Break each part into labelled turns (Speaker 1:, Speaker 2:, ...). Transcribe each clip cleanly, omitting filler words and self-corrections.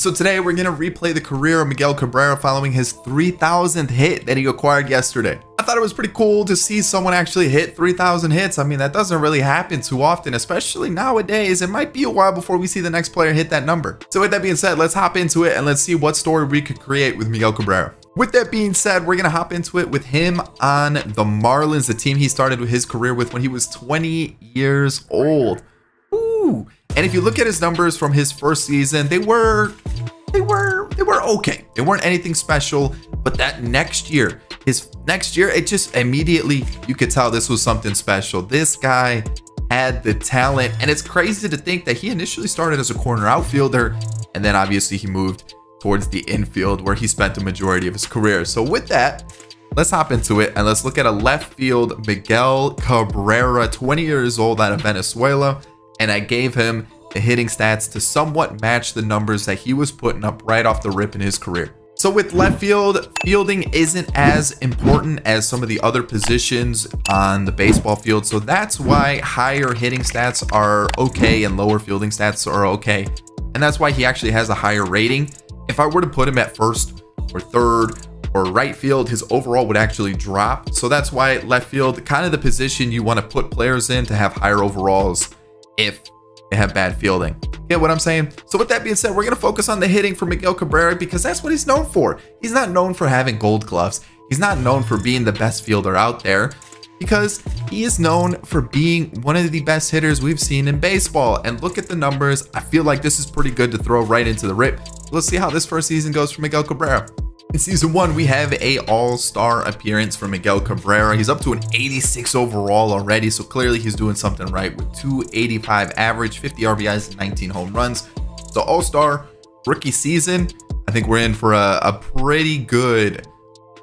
Speaker 1: So today we're going to replay the career of Miguel Cabrera following his 3,000th hit that he acquired yesterday. I thought it was pretty cool to see someone actually hit 3,000 hits. I mean, that doesn't really happen too often, especially nowadays. It might be a while before we see the next player hit that number. So with that being said, let's hop into it and let's see what story we could create with Miguel Cabrera. With that being said, we're going to hop into it with him on the Marlins, the team he started with his career with when he was 20 years old. Ooh. And if you look at his numbers from his first season, they were okay. They weren't anything special, but that next year, it just immediately, you could tell this was something special. This guy had the talent, and it's crazy to think that he initially started as a corner outfielder, and then obviously he moved towards the infield where he spent the majority of his career. So with that, let's hop into it and let's look at a left field Miguel Cabrera, 20 years old, out of Venezuela. And I gave him the hitting stats to somewhat match the numbers that he was putting up right off the rip in his career. So with left field, fielding isn't as important as some of the other positions on the baseball field. So that's why higher hitting stats are okay and lower fielding stats are okay. And that's why he actually has a higher rating. If I were to put him at first or third or right field, his overall would actually drop. So that's why left field, kind of the position you want to put players in to have higher overalls if they have bad fielding. Get what I'm saying? So with that being said, we're going to focus on the hitting for Miguel Cabrera because that's what he's known for. He's not known for having gold gloves. He's not known for being the best fielder out there because he is known for being one of the best hitters we've seen in baseball. And look at the numbers. I feel like this is pretty good to throw right into the rip. Let's see how this first season goes for Miguel Cabrera. In season 1, we have a all-star appearance for Miguel Cabrera. He's up to an 86 overall already, so clearly he's doing something right with 285 average, 50 RBIs, and 19 home runs. So all-star rookie season, I think we're in for a pretty good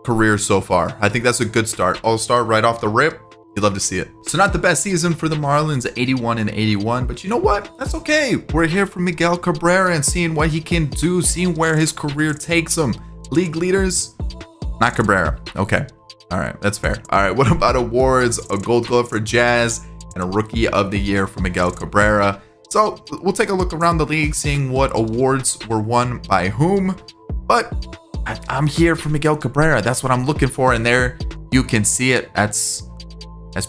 Speaker 1: career so far. I think that's a good start. All-star right off the rip. You'd love to see it. So not the best season for the Marlins, 81 and 81, but you know what? That's okay. We're here for Miguel Cabrera and seeing what he can do, seeing where his career takes him. League leaders, not Cabrera. Okay. All right. That's fair. All right. What about awards? A gold glove for Jazz and a rookie of the year for Miguel Cabrera. So we'll take a look around the league, seeing what awards were won by whom. But I'm here for Miguel Cabrera. That's what I'm looking for. And there you can see it. That's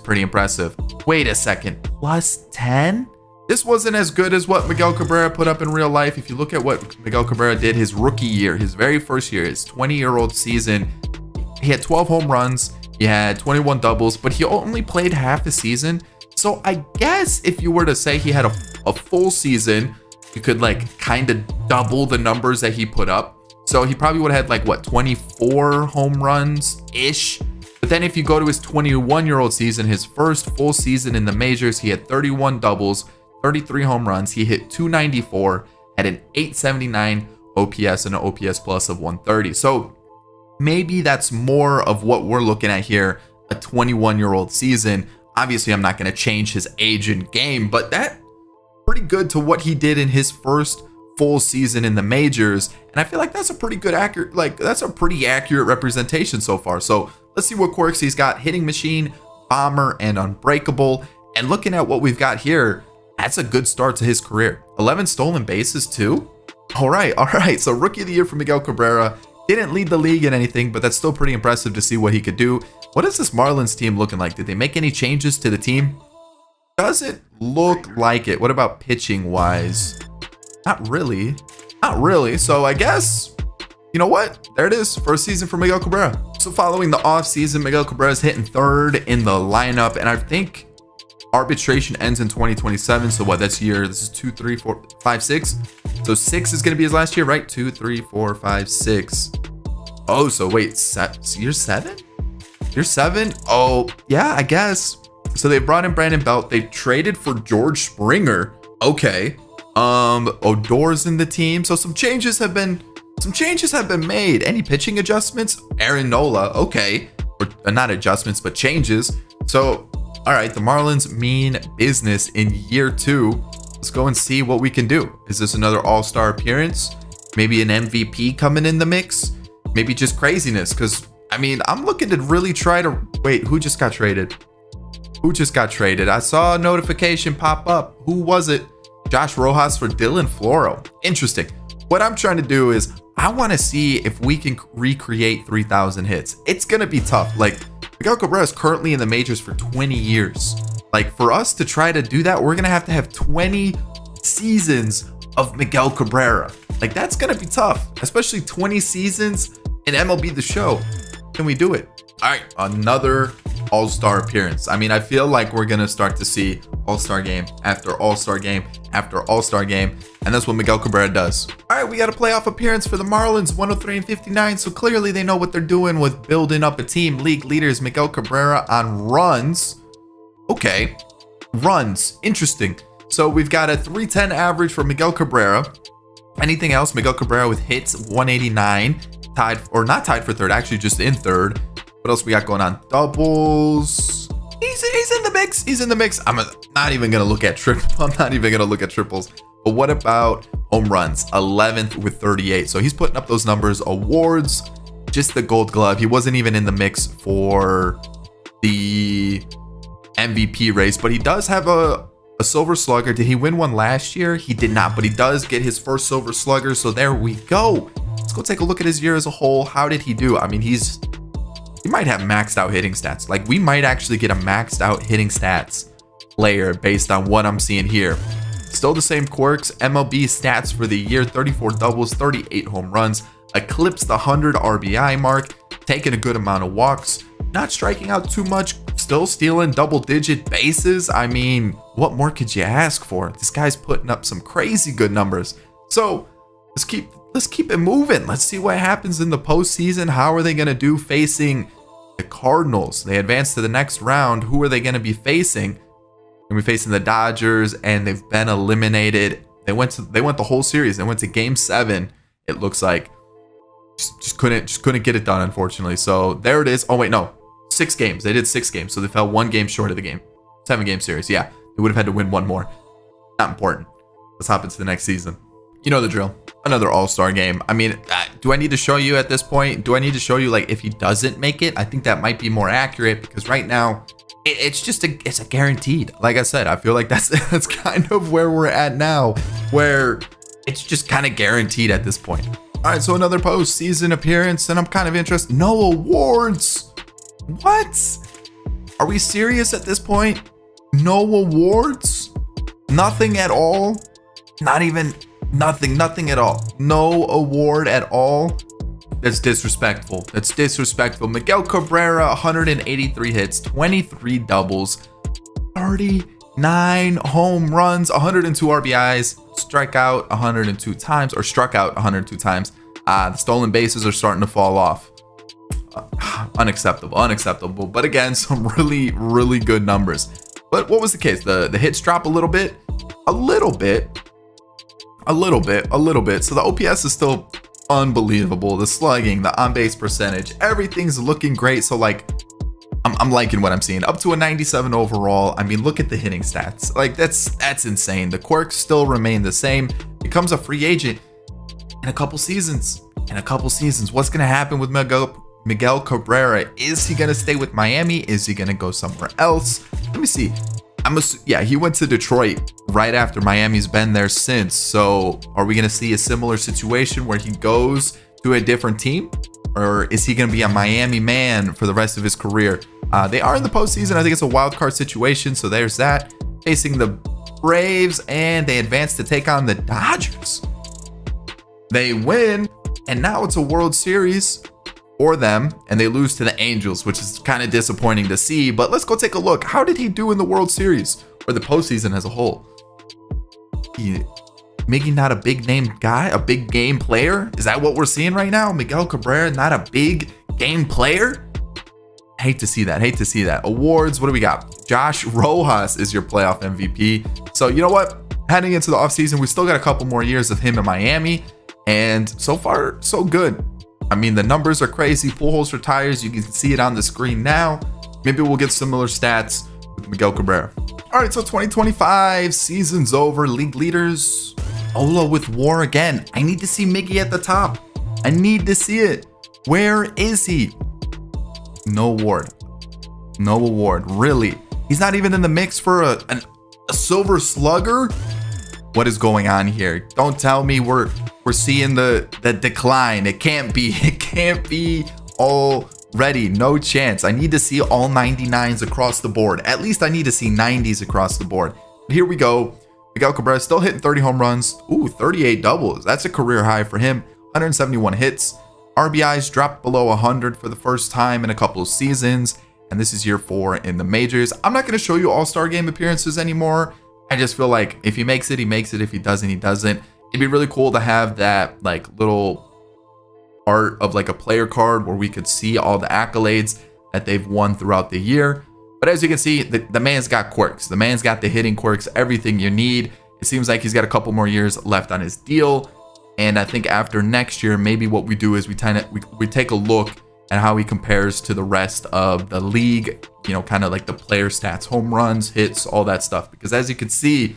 Speaker 1: pretty impressive. Wait a second. Plus 10? This wasn't as good as what Miguel Cabrera put up in real life. If you look at what Miguel Cabrera did his rookie year, his very first year, his 20-year-old season, he had 12 home runs, he had 21 doubles, but he only played half a season. So I guess if you were to say he had a full season, you could like kind of double the numbers that he put up. So he probably would have had like what, 24 home runs-ish. But then if you go to his 21-year-old season, his first full season in the majors, he had 31 doubles, 33 home runs. He hit 294, had an 879 OPS and an OPS plus of 130. So maybe that's more of what we're looking at here, a 21-year-old season. Obviously, I'm not going to change his age in game, but that's pretty good to what he did in his first full season in the majors. And I feel like that's a pretty good that's a pretty accurate representation so far. So let's see what quirks he's got. Hitting machine, bomber, and unbreakable. And looking at what we've got here, that's a good start to his career. 11 stolen bases too. All right. So rookie of the year for Miguel Cabrera. Didn't lead the league in anything, but that's still pretty impressive to see what he could do. What is this Marlins team looking like? Did they make any changes to the team? Doesn't look like it. What about pitching wise? Not really. So I guess, you know what? There it is. First season for Miguel Cabrera. So following the offseason, Miguel Cabrera is hitting third in the lineup. And I think arbitration ends in 2027. So what, this is 2, 3, 4, 5, 6. So 6 is going to be his last year, right? 2, 3, 4, 5, 6. Oh, so wait, year 7? Year 7? Oh, yeah, I guess. So they brought in Brandon Belt. They traded for George Springer. Okay. Odor's in the team. So some changes have been made. Any pitching adjustments? Aaron Nola. Okay. Or not adjustments, but changes. So all right, the Marlins mean business in year 2. Let's go and see what we can do. Is this another all-star appearance? Maybe an MVP coming in the mix? Maybe just craziness? Because, I mean, I'm looking to really try to... Wait, who just got traded? I saw a notification pop up. Who was it? Josh Rojas for Dylan Floro. Interesting. What I'm trying to do is I want to see if we can recreate 3,000 hits. It's going to be tough. Like, Miguel Cabrera is currently in the majors for 20 years. Like, for us to try to do that, we're going to have 20 seasons of Miguel Cabrera. Like, that's going to be tough, especially 20 seasons in MLB The Show. Can we do it? All right, another All-Star appearance. I mean, I feel like we're going to start to see All-Star game after All-Star game after All-Star game, and that's what Miguel Cabrera does. All right, we got a playoff appearance for the Marlins, 103 and 59, so clearly they know what they're doing with building up a team. League leaders Miguel Cabrera on runs. Okay, runs, interesting. So we've got a 310 average for Miguel Cabrera. Anything else? Miguel Cabrera with hits, 189, tied, or not tied for third, actually just in third. What else we got going on? Doubles. He's in the mix. He's in the mix. I'm not even gonna look at triples. I'm not even gonna look at triples. But what about home runs? 11th with 38. So he's putting up those numbers. Awards, just the Gold Glove. He wasn't even in the mix for the MVP race, but he does have a Silver Slugger. Did he win one last year? He did not, but he does get his first Silver Slugger. So there we go. Let's go take a look at his year as a whole. How did he do? I mean, he might have maxed out hitting stats. Like, we might actually get a maxed out hitting stats player based on what I'm seeing here. Still the same quirks. MLB stats for the year: 34 doubles, 38 home runs, eclipsed the 100 RBI mark, taking a good amount of walks, not striking out too much, still stealing double-digit bases. I mean, what more could you ask for? This guy's putting up some crazy good numbers. So let's keep it moving. Let's see what happens in the postseason. How are they going to do facing the Cardinals? They advance to the next round. Who are they going to be facing? They're going to be facing the Dodgers, and they've been eliminated. They went the whole series. They went to Game 7. It looks like just couldn't get it done, unfortunately. So there it is. Oh wait, no, 6 games. They did 6 games, so they fell 1 game short of the game. 7-game series. Yeah, they would have had to win 1 more. Not important. Let's hop into the next season. You know the drill. Another All-Star game. I mean, do I need to show you at this point? Do I need to show you, like, if he doesn't make it? I think that might be more accurate, because right now it's a guaranteed. Like I said, I feel like that's kind of where we're at now, where it's just kind of guaranteed at this point. All right, so another postseason appearance, and I'm kind of interested. No awards. What? Are we serious at this point? No awards? Nothing at all? Not even nothing at all. No award at all? That's disrespectful. That's disrespectful. Miguel Cabrera, 183 hits, 23 doubles, 39 home runs, 102 RBIs, struck out 102 times. The stolen bases are starting to fall off. Unacceptable. But again, some really good numbers. But what was the case? The hits drop a little bit. So the OPS is still unbelievable. The slugging, the on-base percentage, everything's looking great. So like, I'm liking what I'm seeing. Up to a 97 overall. I mean, look at the hitting stats. Like, that's insane. The quirks still remain the same. Becomes a free agent in a couple seasons. What's gonna happen with Miguel Cabrera? Is he gonna stay with Miami? Is he gonna go somewhere else? Let me see. Yeah, he went to Detroit right after. Miami's been there since. So are we going to see a similar situation where he goes to a different team? Or is he going to be a Miami man for the rest of his career? They are in the postseason. I think it's a wild card situation. So there's that. Facing the Braves, and they advance to take on the Dodgers. They win, and now it's a World Series for them, and they lose to the Angels, which is kind of disappointing to see. But let's go take a look. How did he do in the World Series or the postseason as a whole? Miggy not a big name guy, a big game player? Is that what we're seeing right now? Miguel Cabrera not a big game player? Hate to see that. Awards, what do we got? Josh Rojas is your playoff MVP. So you know what? Heading into the offseason, we still got a couple more years of him in Miami, and so far so good. I mean, the numbers are crazy. Pujols retires. You can see it on the screen now. Maybe we'll get similar stats with Miguel Cabrera. All right, so 2025 season's over. League leaders, Ola with WAR again. I need to see Miggy at the top. I need to see it. Where is he? No award. Really? He's not even in the mix for a Silver Slugger? What is going on here? Don't tell me we're we're seeing the decline. It can't be already. No chance. I need to see all 99s across the board. At least I need to see 90s across the board. But here we go. Miguel Cabrera still hitting 30 home runs. Ooh, 38 doubles. That's a career high for him. 171 hits. RBIs dropped below 100 for the first time in a couple of seasons. And this is year 4 in the majors. I'm not going to show you all-star game appearances anymore. I just feel like if he makes it, he makes it. If he doesn't, he doesn't. It'd be really cool to have that like little art of like a player card where we could see all the accolades that they've won throughout the year. But as you can see, the man's got quirks. The man's got the hitting quirks, everything you need. It seems like he's got a couple more years left on his deal. And I think after next year, maybe what we do is we take a look at how he compares to the rest of the league, you know, kind of like the player stats, home runs, hits, all that stuff. Because as you can see,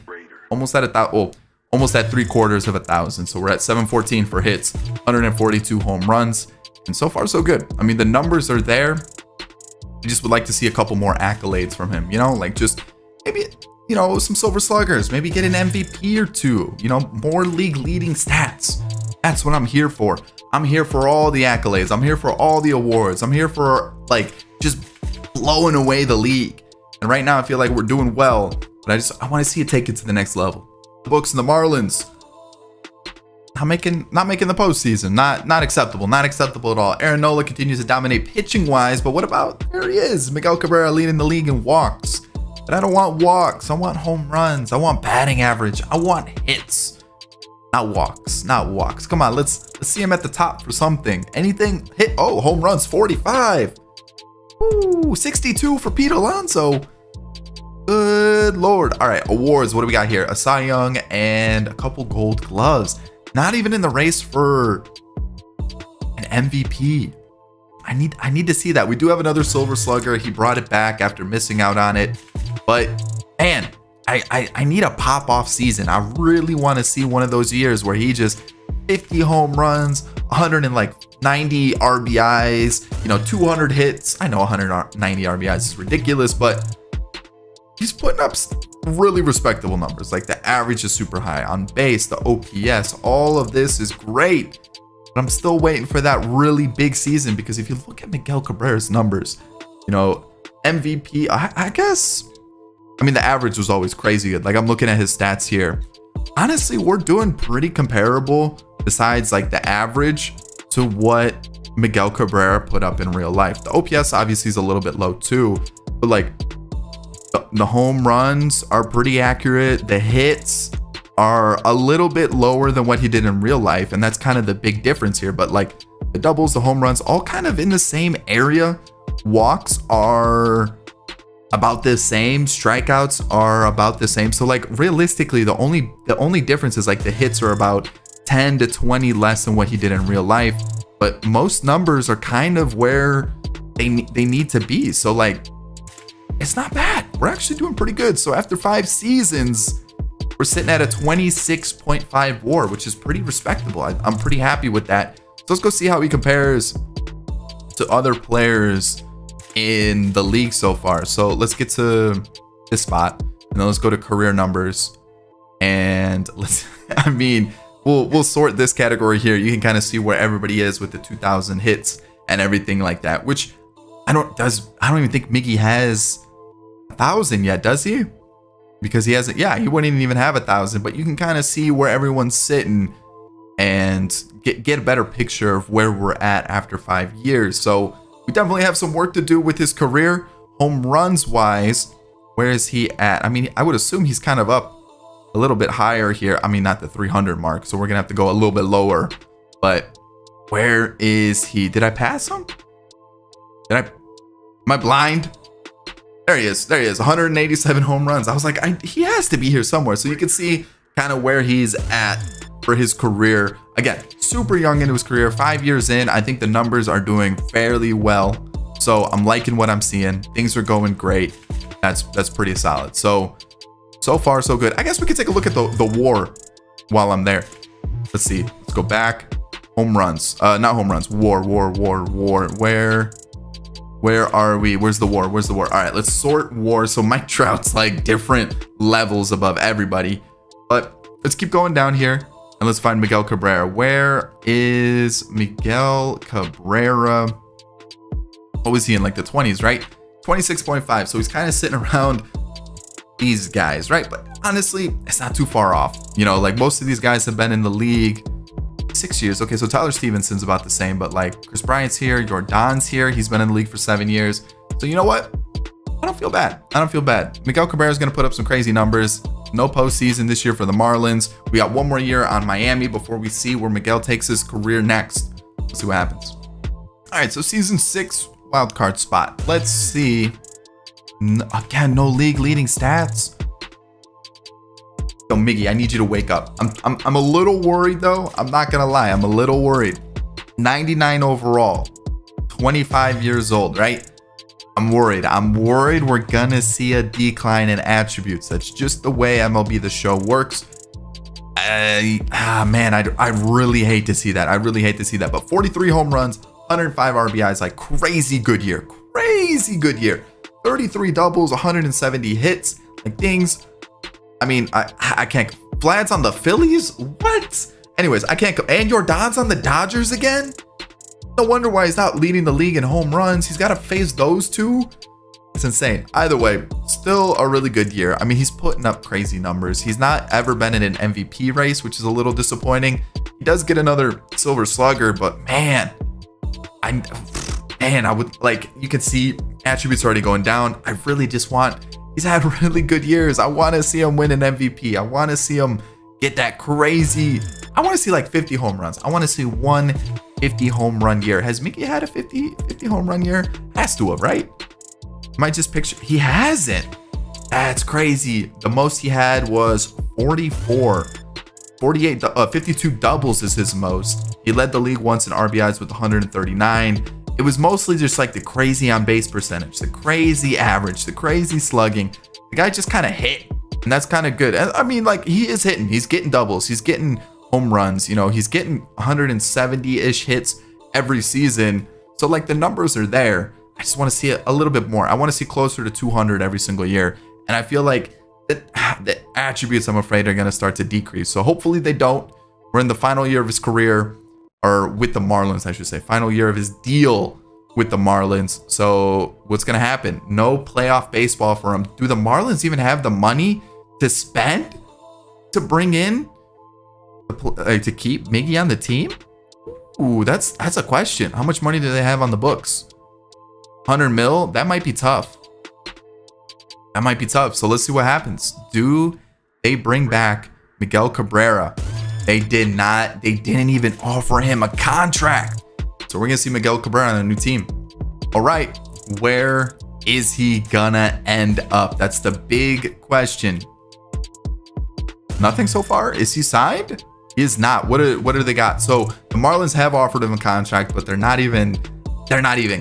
Speaker 1: almost at 3/4 of 1,000. So we're at 714 for hits, 142 home runs, and so far so good. I mean, the numbers are there. I just would like to see a couple more accolades from him, you know, like just maybe, you know, some silver sluggers, maybe get an MVP or two, you know, more league leading stats. That's what I'm here for. I'm here for all the accolades. I'm here for all the awards. I'm here for like just blowing away the league. And right now I feel like we're doing well, but I want to see it take it to the next level. The books and the Marlins not making the postseason. Not acceptable. Not acceptable at all. Aaron Nola continues to dominate pitching wise, but what about, there he is, Miguel Cabrera leading the league in walks. But I don't want walks. I want home runs. I want batting average. I want hits. Not walks. Not walks. Come on, let's see him at the top for something. Anything hit. Oh, home runs 45. Ooh, 62 for Pete Alonso. Good Lord. All right, awards. What do we got here? A Cy Young and a couple Gold Gloves. Not even in the race for an MVP. I need to see that. We do have another Silver Slugger. He brought it back after missing out on it. But man, I need a pop-off season. I really want to see one of those years where he just 50 home runs, 190 RBIs, you know, 200 hits. I know 190 RBIs is ridiculous, but he's putting up really respectable numbers. Like the average is super high on base, the OPS, all of this is great. But I'm still waiting for that really big season, because if you look at Miguel Cabrera's numbers, you know, MVP, I guess, I mean, the average was always crazy good. Like I'm looking at his stats here. Honestly, we're doing pretty comparable, besides like the average, to what Miguel Cabrera put up in real life. The OPS obviously is a little bit low too, but like the home runs are pretty accurate. The hits are a little bit lower than what he did in real life, and that's kind of the big difference here. But like the doubles, the home runs, all kind of in the same area. Walks are about the same, strikeouts are about the same. So like realistically, the only difference is like the hits are about 10 to 20 less than what he did in real life, but most numbers are kind of where they need to be. So like it's not bad. We're actually doing pretty good. So after 5 seasons, we're sitting at a 26.5 WAR, which is pretty respectable. I'm pretty happy with that. So let's go see how he compares to other players in the league so far. So let's get to this spot, and then let's go to career numbers, and let's I mean, we'll sort this category here. You can kind of see where everybody is with the 2,000 hits and everything like that, which I don't even think Miggy has 1,000 yet, does he? Because he hasn't. Yeah, he wouldn't even have 1,000, but you can kind of see where everyone's sitting and get a better picture of where we're at after 5 years. So we definitely have some work to do with his career. Home runs wise, where is he at? I mean, I would assume he's kind of up a little bit higher here. I mean, not the 300 mark, so we're gonna have to go a little bit lower. But where is he? Did I pass him? Am I blind? There he is. There he is. 187 home runs. I was like, he has to be here somewhere. So you can see kind of where he's at for his career. Again, super young into his career, 5 years in. I think the numbers are doing fairly well. So I'm liking what I'm seeing. Things are going great. That's pretty solid. So far, so good. I guess we could take a look at the WAR while I'm there. Let's see. Let's go back. Home runs. Not home runs. WAR. Where are we? Where's the WAR? Where's the WAR? All right, let's sort WAR. So Mike Trout's like different levels above everybody. But let's keep going down here. And let's find Miguel Cabrera. Where is Miguel Cabrera? What was he in, like the 20s, right? 26.5. So he's kind of sitting around these guys, right? But honestly, it's not too far off. You know, like most of these guys have been in the league 6 years. Okay, so Tyler Stephenson's about the same, but like Chris Bryant's here, Jordan's here. He's been in the league for 7 years. So you know what? I don't feel bad. I don't feel bad. Miguel Cabrera is going to put up some crazy numbers. No postseason this year for the Marlins. We got one more year on Miami before we see where Miguel takes his career next. Let's see what happens. All right, so season 6 wild card spot. Let's see. Again, no league leading stats. Yo, Miggy, I need you to wake up. I'm a little worried though. I'm not gonna lie. I'm a little worried. 99 overall, 25 years old, right? I'm worried. I'm worried we're gonna see a decline in attributes. That's just the way MLB The Show works. Man, I really hate to see that. I really hate to see that. But 43 home runs, 105 RBIs, like crazy good year. Crazy good year. 33 doubles, 170 hits, like things. I mean, I can't. Vlad's on the Phillies? What? Anyways, I can't go. And Jordan's on the Dodgers again? No wonder why he's not leading the league in home runs. He's got to face those two. It's insane. Either way, still a really good year. I mean, he's putting up crazy numbers. He's not ever been in an MVP race, which is a little disappointing. He does get another silver slugger, but man, I would like, you can see attributes already going down. I really just want, he's had really good years. I want to see him win an MVP. I want to see him get that crazy. I want to see like 50 home runs. I want to see one 50 home run year. Has Mickey had a 50 home run year? Has to have, right? Might just picture, he hasn't. That's crazy. The most he had was 44. 48, 52 doubles is his most. He led the league once in RBIs with 139. It was mostly just like the crazy on base percentage, the crazy average, the crazy slugging. The guy just kind of hit, and that's kind of good. I mean, like, he is hitting, he's getting doubles, he's getting home runs, you know, he's getting 170-ish hits every season. So like the numbers are there. I just want to see it a little bit more. I want to see closer to 200 every single year. And I feel like the attributes, I'm afraid, are going to start to decrease. So hopefully they don't. We're in the final year of his career, or with the Marlins, I should say. Final year of his deal with the Marlins. So what's going to happen? No playoff baseball for him. Do the Marlins even have the money to spend to bring in, to keep Miggy on the team? Ooh, that's a question. How much money do they have on the books? 100 mil? That might be tough. That might be tough. So let's see what happens. Do they bring back Miguel Cabrera? They did not. They didn't even offer him a contract. So we're going to see Miguel Cabrera on a new team. All right. Where is he gonna end up? That's the big question. Nothing so far. Is he signed? He is not. What do they got? So the Marlins have offered him a contract, but they're not even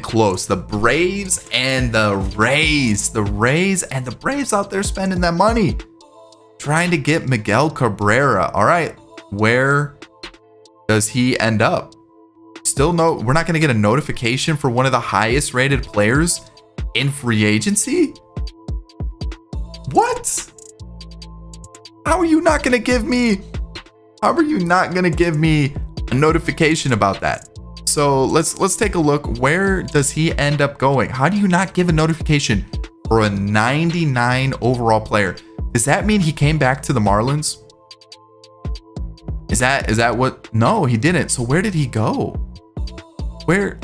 Speaker 1: close. The Braves and the Rays. The Rays and the Braves out there spending that money trying to get Miguel Cabrera. All right. Where does he end up? Still no, we're not going to get a notification for one of the highest rated players in free agency? What? How are you not going to give me a notification about that? So let's take a look. Where does he end up going? How do you not give a notification for a 99 overall player? Does that mean he came back to the Marlins? Is that what? No, he didn't. So where did he go? Where?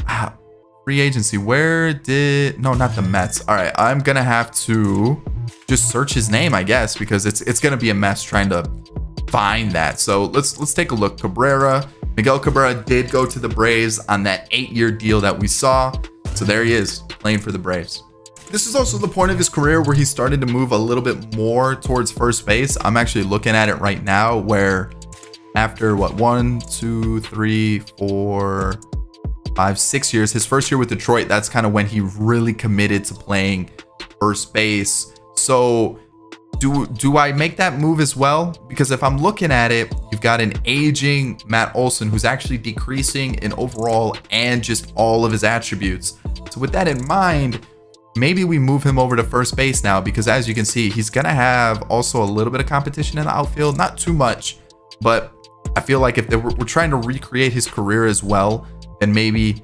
Speaker 1: Free agency. Where did? No, not the Mets. All right, I'm gonna have to just search his name, I guess, because it's gonna be a mess trying to find that. So let's take a look. Cabrera. Miguel Cabrera did go to the Braves on that 8-year deal that we saw. So there he is, playing for the Braves. This is also the point of his career where he started to move a little bit more towards first base. I'm actually looking at it right now, where after what, 1, 2, 3, 4, 5, 6 years, his first year with Detroit, that's kind of when he really committed to playing first base. So do I make that move as well? Because if I'm looking at it, you've got an aging Matt Olson who's actually decreasing in overall and just all of his attributes. So with that in mind, maybe we move him over to first base now, because as you can see, he's gonna have also a little bit of competition in the outfield, not too much, but I feel like if we're trying to recreate his career as well, then maybe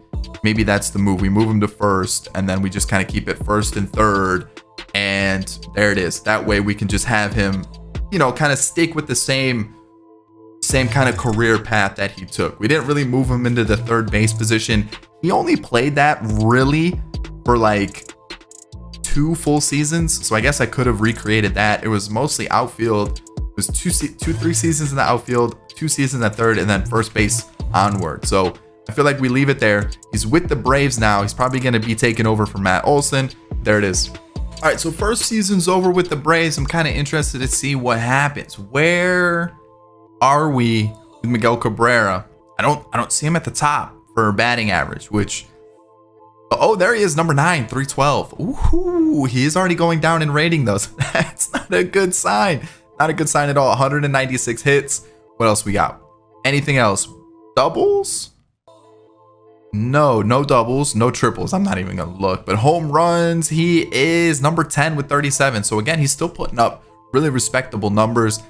Speaker 1: that's the move. We move him to first, and then we just kind of keep it first and third, and there it is. That way we can just have him, you know, kind of stick with the same kind of career path that he took. We didn't really move him into the third base position. He only played that really for like 2 full seasons, so I guess I could have recreated that. It was mostly outfield. It was 3 seasons in the outfield, 2 seasons at third, and then first base onward. So I feel like we leave it there. He's with the Braves now. He's probably going to be taking over from Matt Olson. There it is. All right, so first season's over with the Braves. I'm kind of interested to see what happens. Where are we with Miguel Cabrera? I don't see him at the top for batting average, which, oh, there he is, number 9, 312. Ooh, he is already going down in rating though. So that's not a good sign. Not a good sign at all. 196 hits. What else we got? Anything else? Doubles? No doubles, no triples. I'm not even gonna look. But home runs, he is number 10 with 37. So again, he's still putting up really respectable numbers.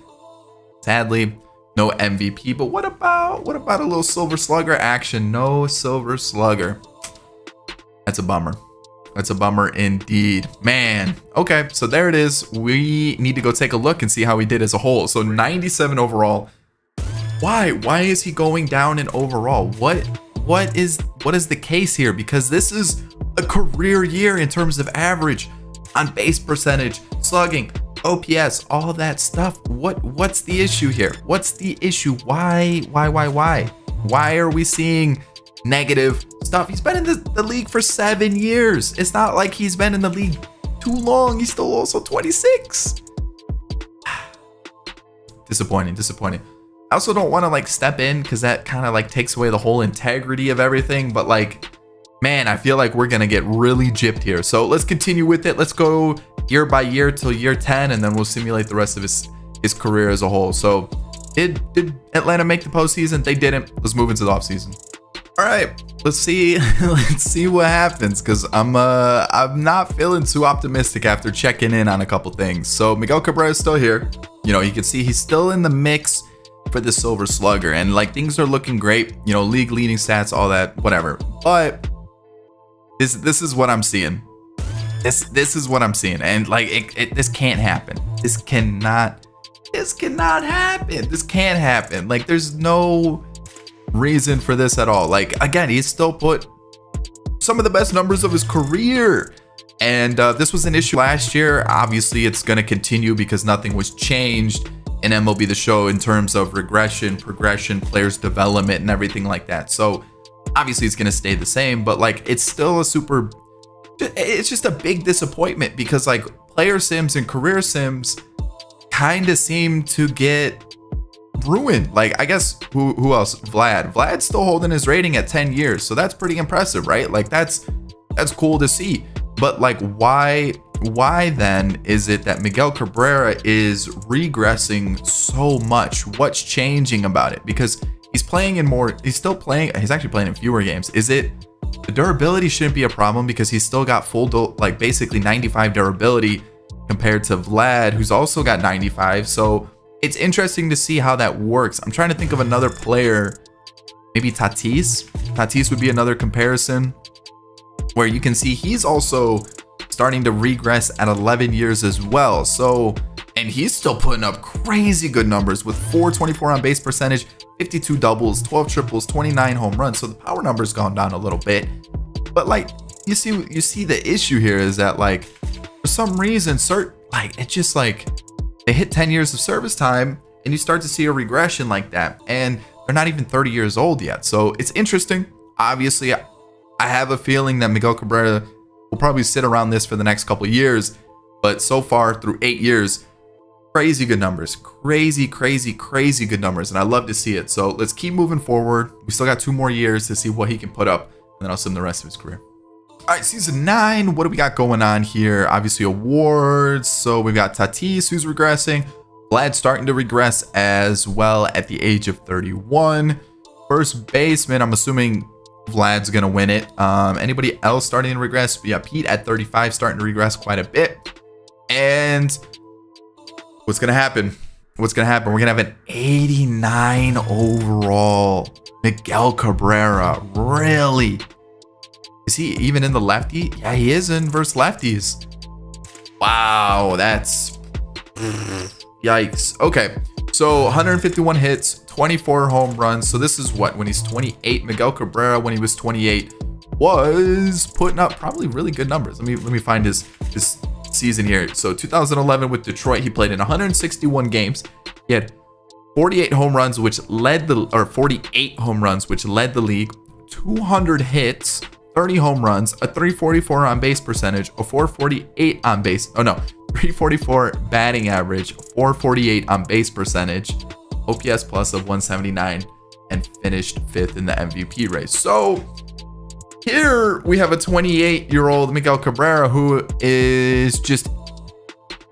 Speaker 1: Sadly, no MVP. But what about a little Silver Slugger action? No Silver Slugger. That's a bummer. That's a bummer indeed, man. Okay, so there it is. We need to go take a look and see how he did as a whole. So 97 overall. Why is he going down in overall? What is the case here? Because this is a career year in terms of average, on base percentage, slugging, OPS, all of that stuff. What's the issue here? What's the issue? Why? Why are we seeing negative stuff? He's been in the league for 7 years. It's not like he's been in the league too long. He's still also 26. Disappointing. I also don't want to like step in because that kind of like takes away the whole integrity of everything. But like, man, I feel like we're going to get really gypped here. So let's continue with it. Let's go year by year till year 10, and then we'll simulate the rest of his career as a whole. So did Atlanta make the postseason? They didn't. Let's move into the offseason. All right, let's see what happens, because I'm not feeling too optimistic after checking in on a couple things. So Miguel Cabrera is still here. You know, you can see he's still in the mix for the Silver Slugger, and like things are looking great. You know, league leading stats, all that, whatever. But this is what I'm seeing. This is what I'm seeing, and like this can't happen. This cannot happen. This can't happen. Like there's no reason for this at all. Like again, he's still put some of the best numbers of his career, and this was an issue last year. Obviously it's going to continue because nothing was changed in MLB The Show in terms of regression, progression, players development, and everything like that. So obviously it's going to stay the same, but like it's still it's just a big disappointment, because like player sims and career sims kind of seem to get ruined. Like I guess who else? Vlad's still holding his rating at 10 years, so that's pretty impressive, right? Like that's cool to see. But like why then is it that Miguel Cabrera is regressing so much? What's changing about it? Because he's playing in more, he's actually playing in fewer games. Is it the durability? Shouldn't be a problem because he's still got like basically 95 durability compared to Vlad, who's also got 95. So it's interesting to see how that works. I'm trying to think of another player, maybe Tatis. Tatis would be another comparison where you can see he's also starting to regress at 11 years as well. So, and he's still putting up crazy good numbers with 424 on base percentage, 52 doubles, 12 triples, 29 home runs. So the power number's gone down a little bit. But like you see the issue here is that like for some reason it's just like they hit 10 years of service time and you start to see a regression like that, and they're not even 30 years old yet. So it's interesting. Obviously I have a feeling that Miguel Cabrera will probably sit around this for the next couple of years, but so far through 8 years, crazy good numbers, crazy good numbers, and I love to see it. So let's keep moving forward. We still got 2 more years to see what he can put up, and then I'll sim the rest of his career. All right, season 9, what do we got going on here? Obviously awards. So we've got Tatis, who's regressing. Vlad starting to regress as well at the age of 31. First baseman, I'm assuming Vlad's gonna win it. Anybody else starting to regress? Yeah, Pete at 35 starting to regress quite a bit. And what's gonna happen? what's going to happen? We're going to have an 89 overall Miguel Cabrera. Really? Is he even in the lefty? Yeah, he is in versus lefties. Wow, that's yikes. Okay, so 151 hits, 24 home runs. So this is what, when he's 28? Miguel Cabrera, when he was 28, was putting up probably really good numbers. Let me find his season here. So 2011 with Detroit, he played in 161 games. He had 48 home runs, which led the, or 48 home runs, which led the league. 200 hits, 30 home runs, a 344 on base percentage, a 448 on base. Oh no, 344 batting average, 448 on base percentage, OPS plus of 179, and finished 5th in the MVP race. So here we have a 28-year-old Miguel Cabrera who is just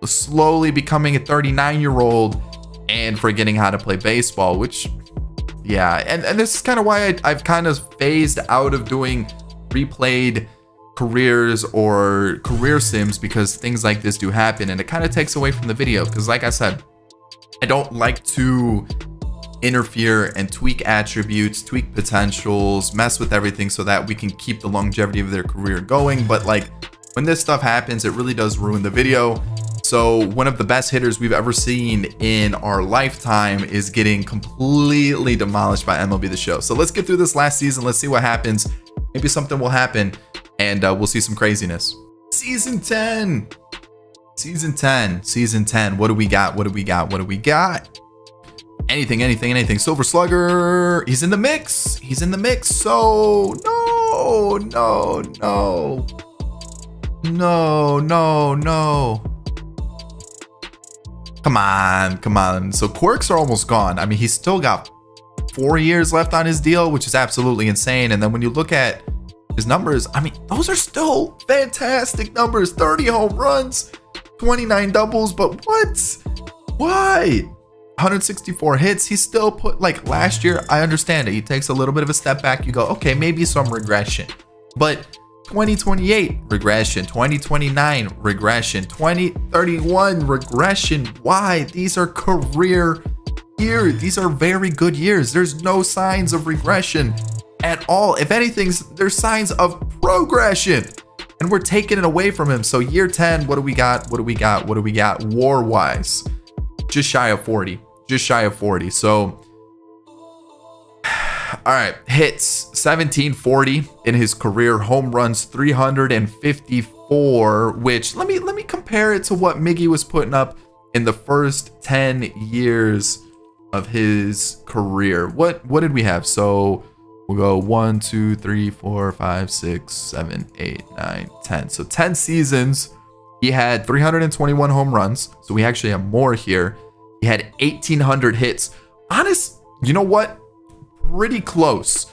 Speaker 1: slowly becoming a 39-year-old and forgetting how to play baseball, which, yeah, and this is kind of why I've kind of phased out of doing replayed careers or career sims, because things like this do happen and it kind of takes away from the video. Because like I said, I don't like to interfere and tweak attributes, tweak potentials, mess with everything so that we can keep the longevity of their career going. But like when this stuff happens, it really does ruin the video. So one of the best hitters we've ever seen in our lifetime is getting completely demolished by MLB The Show. So let's get through this last season. Let's see what happens. Maybe something will happen and we'll see some craziness. Season 10. Season 10. Season 10. What do we got? What do we got? What do we got? Anything. Silver Slugger. He's in the mix. He's in the mix. So no. Come on. So quirks are almost gone. I mean, he's still got 4 years left on his deal, which is absolutely insane. And then when you look at his numbers, I mean, those are still fantastic numbers. 30 home runs, 29 doubles, but what? Why? 164 hits. He still put, like last year, I understand it. He takes a little bit of a step back. You go, okay, maybe some regression. But 2028 regression, 2029 regression, 2031 regression. Why? These are career years. These are very good years. There's no signs of regression at all. If anything, there's signs of progression, and we're taking it away from him. So year 10, what do we got? WAR wise, just shy of 40. So all right, hits 1740 in his career, home runs 354, which let me compare it to what Miggy was putting up in the first 10 years of his career. What did we have? So we'll go 1, 2, 3, 4, 5, 6, 7, 8, 9, 10. So 10 seasons. He had 321 home runs. So we actually have more here. He had 1,800 hits. You know what? Pretty close.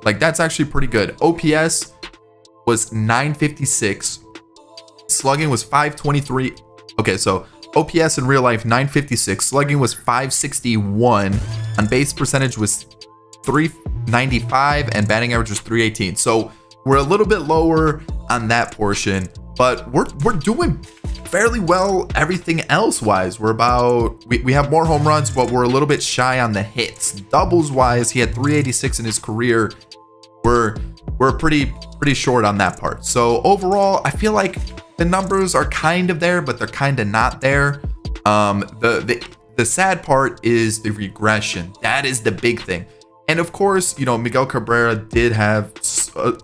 Speaker 1: Like that's actually pretty good. OPS was 956. Slugging was 523. Okay, so OPS in real life 956. Slugging was 561. On base percentage was 395, and batting average was 318. So we're a little bit lower on that portion, but we're doing fairly well everything else wise. We're about, we have more home runs, but we're a little bit shy on the hits. Doubles wise, he had 386 in his career. We're pretty short on that part. So overall, I feel like the numbers are kind of there, but they're kind of not there. The sad part is the regression. That is the big thing. And of course, you know, Miguel Cabrera did have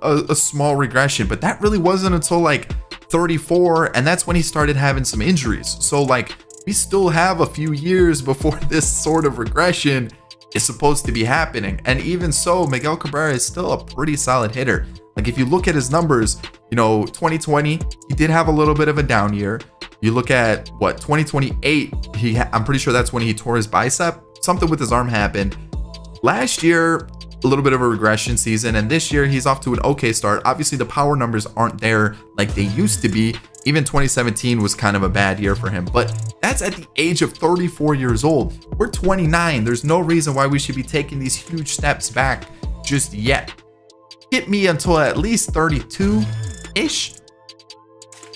Speaker 1: a small regression, but that really wasn't until like 34, and that's when he started having some injuries. So like we still have a few years before this sort of regression is supposed to be happening. And even so, Miguel Cabrera is still a pretty solid hitter. Like if you look at his numbers, you know, 2020, he did have a little bit of a down year. You look at what 2028, I'm pretty sure that's when he tore his bicep. Something with his arm happened. Last year, a little bit of a regression season, and this year he's off to an okay start. Obviously the power numbers aren't there like they used to be. Even 2017 was kind of a bad year for him, but that's at the age of 34 years old. We're 29. There's no reason why we should be taking these huge steps back just yet. Hit me until at least 32 ish.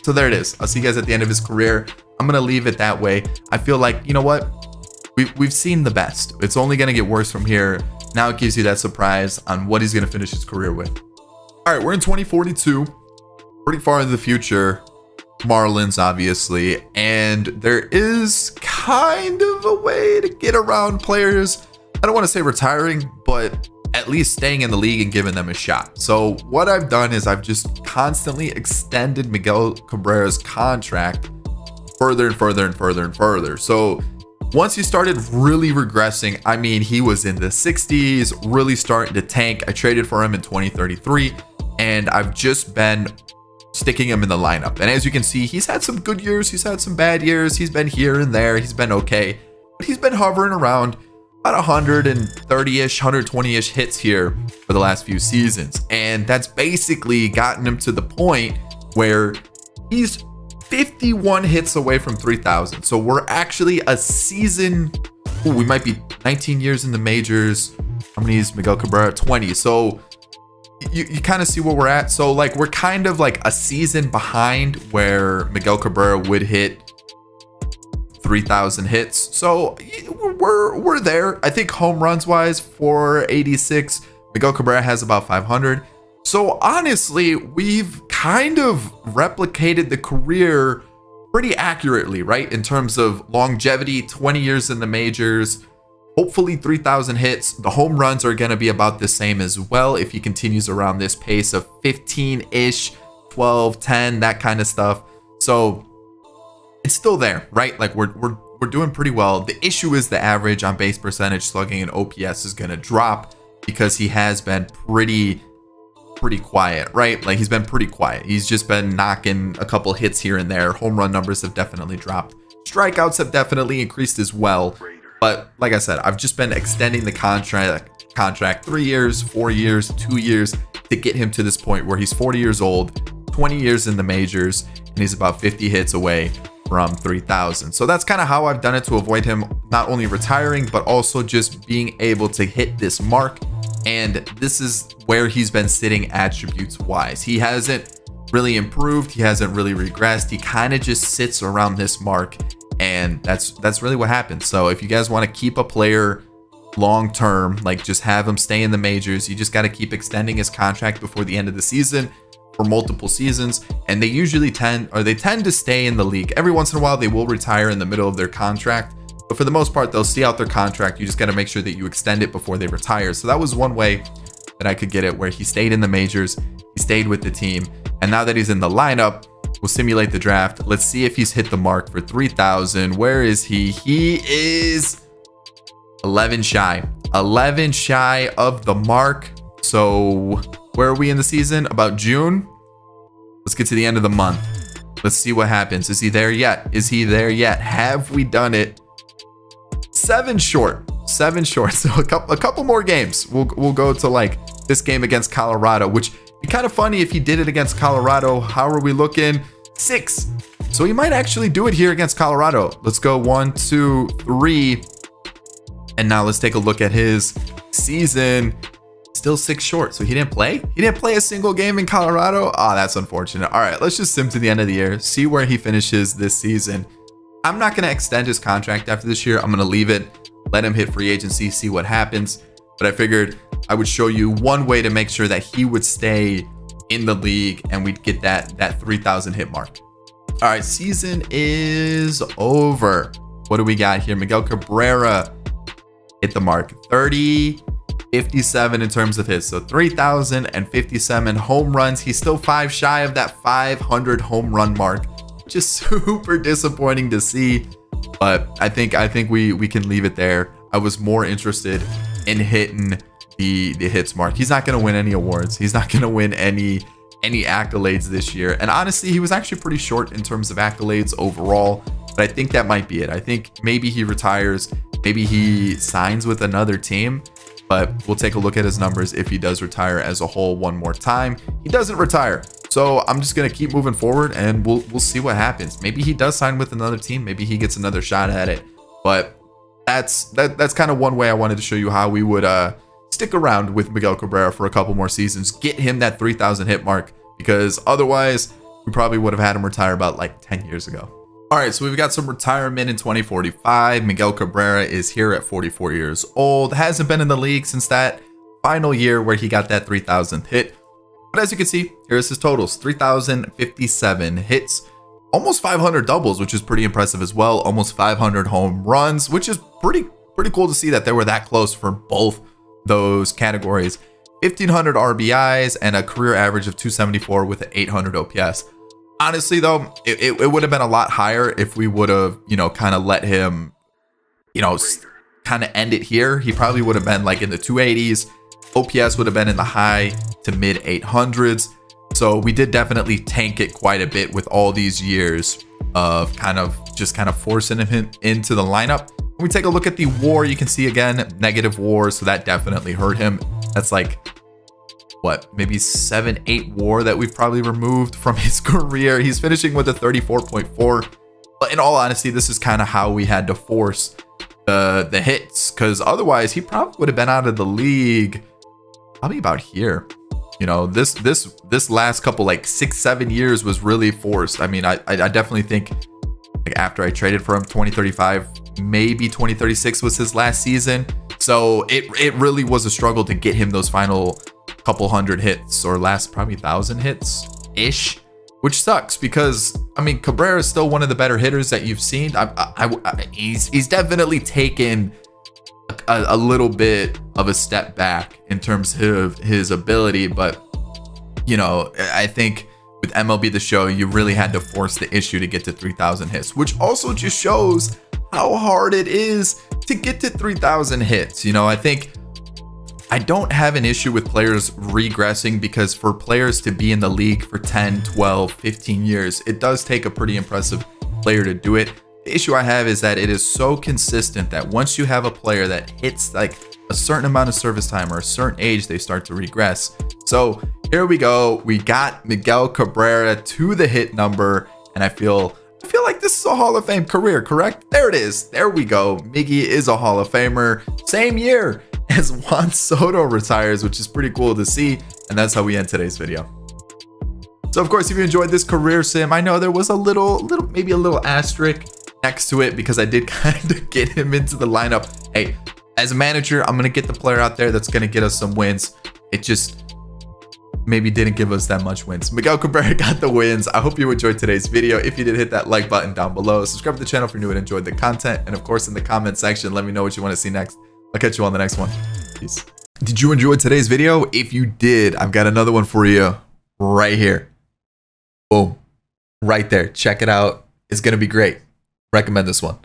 Speaker 1: So there it is. I'll see you guys at the end of his career. I'm going to leave it that way. I feel like, you know what? We've seen the best. It's only going to get worse from here. Now it gives you that surprise on what he's going to finish his career with. All right, we're in 2042. Pretty far in the future. Marlins, obviously. And there is kind of a way to get around players. I don't want to say retiring, but at least staying in the league and giving them a shot. So what I've done is I've just constantly extended Miguel Cabrera's contract further and further and further and further. So once he started really regressing, I mean, he was in the 60s, really starting to tank. I traded for him in 2033, and I've just been sticking him in the lineup. And as you can see, he's had some good years, he's had some bad years, he's been here and there, he's been okay, but he's been hovering around about 130-ish, 120-ish hits here for the last few seasons. And that's basically gotten him to the point where he's 51 hits away from 3,000. So we're actually a season, we might be 19 years in the majors. How many is Miguel Cabrera? 20. So you kind of see where we're at. So like we're kind of like a season behind where Miguel Cabrera would hit 3,000 hits. So we're there. I think home runs wise, 486. Miguel Cabrera has about 500. So honestly, we've kind of replicated the career pretty accurately, right? In terms of longevity, 20 years in the majors, hopefully 3,000 hits. The home runs are going to be about the same as well if he continues around this pace of 15-ish, 12, 10, that kind of stuff. So it's still there, right? Like we're doing pretty well. The issue is the average on base percentage, slugging, and OPS is going to drop because he has been pretty quiet, right? Like he's been pretty quiet. He's just been knocking a couple hits here and there. Home run numbers have definitely dropped. Strikeouts have definitely increased as well. But like I said, I've just been extending the contract 3 years, 4 years, 2 years to get him to this point where he's 40 years old, 20 years in the majors, and he's about 50 hits away from 3,000. So that's kind of how I've done it to avoid him not only retiring, but also just being able to hit this mark. And this is where he's been sitting attributes wise. He hasn't really improved. He hasn't really regressed. He kind of just sits around this mark. And that's really what happens. So if you guys want to keep a player long term, like just have him stay in the majors, you just got to keep extending his contract before the end of the season for multiple seasons. And they usually tend to stay in the league. Every once in a while, they will retire in the middle of their contract. But for the most part, they'll see out their contract. You just got to make sure that you extend it before they retire. So that was one way that I could get it, where he stayed in the majors, he stayed with the team. And now that he's in the lineup, we'll simulate the draft. Let's see if he's hit the mark for 3,000. Where is he? He is 11 shy. 11 shy of the mark. So where are we in the season? About June? Let's get to the end of the month. Let's see what happens. Is he there yet? Is he there yet? Have we done it? 7 short. 7 short. So a couple more games. We'll go to like this game against Colorado, which be kind of funny if he did it against Colorado. How are we looking? 6. So he might actually do it here against Colorado. Let's go 1, 2, 3. And now let's take a look at his season. Still 6 short. So he didn't play? He didn't play a single game in Colorado? Oh, that's unfortunate. All right, let's just sim to the end of the year. See where he finishes this season. I'm not going to extend his contract after this year. I'm going to leave it. Let him hit free agency. See what happens. But I figured I would show you one way to make sure that he would stay in the league and we'd get that 3,000 hit mark. All right, season is over. What do we got here? Miguel Cabrera hit the mark. 57 in terms of hits. So 3,057 home runs. He's still 5 shy of that 500 home run mark, which is super disappointing to see. But I think we can leave it there. I was more interested in hitting the hits mark. He's not going to win any awards. He's not going to win any accolades this year. And honestly, he was actually pretty short in terms of accolades overall. But I think that might be it. I think maybe he retires. Maybe he signs with another team. But we'll take a look at his numbers if he does retire as a whole one more time. He doesn't retire. So I'm just going to keep moving forward and we'll see what happens. Maybe he does sign with another team. Maybe he gets another shot at it. But that's kind of one way I wanted to show you how we would stick around with Miguel Cabrera for a couple more seasons. Get him that 3,000 hit mark, because otherwise we probably would have had him retire about like 10 years ago. All right, so we've got some retirement in 2045. Miguel Cabrera is here at 44 years old. Hasn't been in the league since that final year where he got that 3,000th hit. But as you can see, here's his totals. 3,057 hits, almost 500 doubles, which is pretty impressive as well. Almost 500 home runs, which is pretty cool to see that they were that close for both those categories. 1,500 RBIs and a career average of 274 with an 800 OPS. Honestly, though, it would have been a lot higher if we would have, kind of let him, kind of end it here. He probably would have been like in the 280s. OPS would have been in the high to mid 800s. So we did definitely tank it quite a bit with all these years of kind of forcing him into the lineup. When we take a look at the WAR, you can see again, negative WAR. So that definitely hurt him. That's like, what, maybe 7-8 WAR that we've probably removed from his career. He's finishing with a 34.4. But in all honesty, this is kind of how we had to force the hits, because otherwise he probably would have been out of the league probably about here. This last couple, like 6-7 years was really forced. I mean, I definitely think like after I traded for him, 2035, maybe 2036 was his last season. So it really was a struggle to get him those final couple hundred hits, or last probably 1,000 hits ish, which sucks because I mean Cabrera is still one of the better hitters that you've seen. He's definitely taken a little bit of a step back in terms of his ability, but I think with MLB The Show, you really had to force the issue to get to 3,000 hits, which also just shows how hard it is to get to 3,000 hits. I think I don't have an issue with players regressing, because for players to be in the league for 10, 12, 15 years, it does take a pretty impressive player to do it. The issue I have is that it is so consistent that once you have a player that hits like a certain amount of service time or a certain age, they start to regress. So here we go. We got Miguel Cabrera to the hit number, and I feel like this is a Hall of Fame career, correct? There it is. There we go. Miggy is a Hall of Famer. Same year as Juan Soto retires, which is pretty cool to see. And that's how we end today's video. So of course, if you enjoyed this career sim, I know there was maybe a little asterisk next to it because I did kind of get him into the lineup. Hey, as a manager, I'm going to get the player out there that's going to get us some wins. It just maybe didn't give us that much wins. Miguel Cabrera got the wins. I hope you enjoyed today's video. If you did, hit that like button down below. Subscribe to the channel if you're new and enjoyed the content. And of course, in the comment section, let me know what you want to see next. I'll catch you on the next one. Peace. Did you enjoy today's video? If you did, I've got another one for you right here. Boom. Right there. Check it out. It's going to be great. Recommend this one.